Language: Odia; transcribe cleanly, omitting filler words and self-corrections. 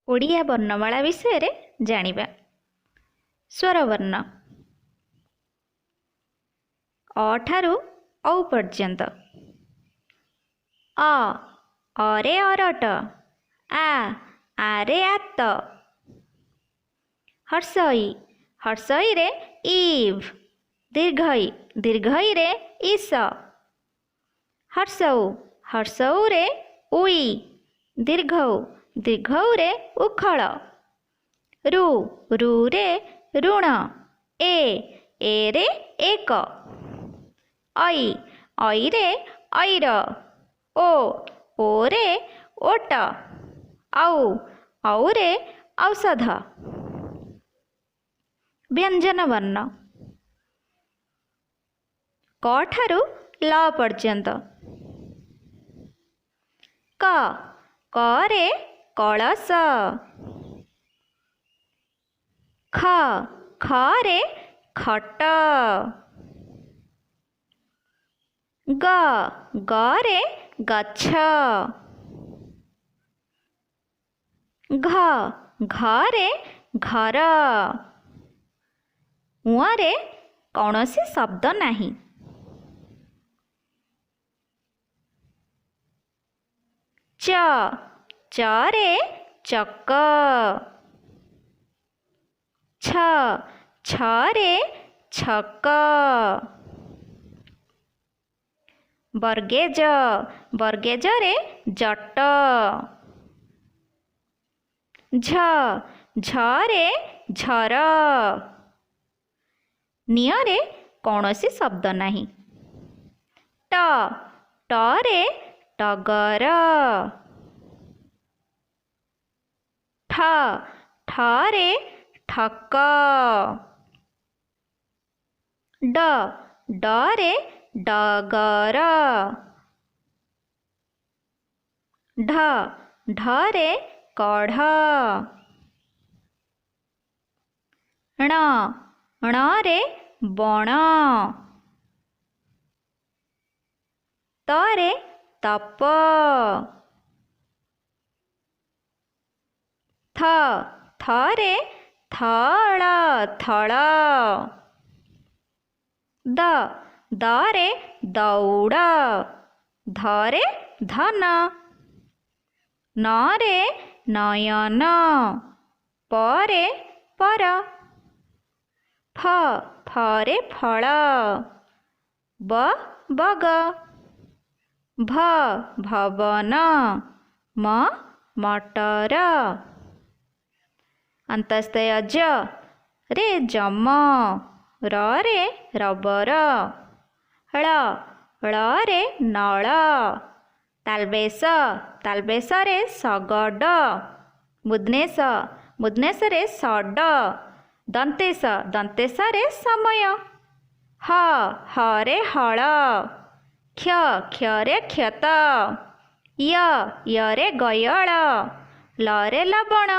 ଓଡ଼ିଆ ବର୍ଣ୍ଣମାଳା ବିଷୟରେ ଜାଣିବା। ସ୍ୱରବର୍ଣ୍ଣ ଅ ଠାରୁ ଔ ପର୍ଯ୍ୟନ୍ତ। ଅ ଅରେ ଅରଟ, ଆ ଆରେ ଆତ। ହର୍ଷଇ ହର୍ଷଇରେ ଇଭ୍, ଦୀର୍ଘଇ ଦୀର୍ଘଇରେ ଇସ। ହର୍ଷଉ ହର୍ଷଉରେ ଉଇ, ଦୀର୍ଘଉ ଦୀର୍ଘଉରେ ଉଖଳ। ରୁ ରୁରେ ଋଣ, ଏ ଏରେ ଏକ। ଐ ଐରେ ଐର, ଓ ଓରେ ଓଟ। ଔ ଔରେ ଔଷଧ। ବ୍ୟଞ୍ଜନ ବର୍ଣ୍ଣ କ ଠାରୁ ଲ ପର୍ଯ୍ୟନ୍ତ। କ କରେ କଳସ। ଖ ଖରେ ଖଟ। ଗ ଗରେ ଗଛ। ଘ ଘରେ ଘର। ରେ କୌଣସି ଶବ୍ଦ ନାହିଁ। ଚ ଚରେ ଚକ। ଛ ଛରେ ଛକ। ବର୍ଗେଜ ବର୍ଗେଜରେ ଜଟ। ଝ ଝରେ ଝର। ରେ କୌଣସି ଶବ୍ଦ ନାହିଁ। ଟ ଟରେ ଟଗର। ଠ ଠରେ ଠକ। ଡ଼ ଡରେ ଡଗର। ଢ ଢରେ କଢ଼। ଣ ଣରେ ବଣ। ତରେ ତପ। ଥ ଥରେ ଥଳ ଥଳ। ଦ ଦରେ ଦଉଡ଼। ଧରେ ଧନ। ନରେ ନୟନ। ପରେ ପର। ଫ ଫରେ ଫଳ। ବ ବଗ। ଭ ଭବନ। ମ ମଟର। ଅନ୍ତସ୍ଥୟ ଜ ରେ ଯମ। ରେ ରବର। ଳ ଳରେ ନଳ। ତାଲବେଶ ତାଲବେଶରେ ଶଗଡ଼। ମୁଦ୍ନେଶ ମୁଦ୍ନେଶରେ ଷଡ଼। ଦନ୍ତେଶ ଦନ୍ତେଶରେ ସମୟ। ହ ହରେ ହଳ। କ୍ଷ କ୍ଷରେ କ୍ଷତ। ୟ ୟରେ ଗୟଳ। ଲରେ ଲବଣ।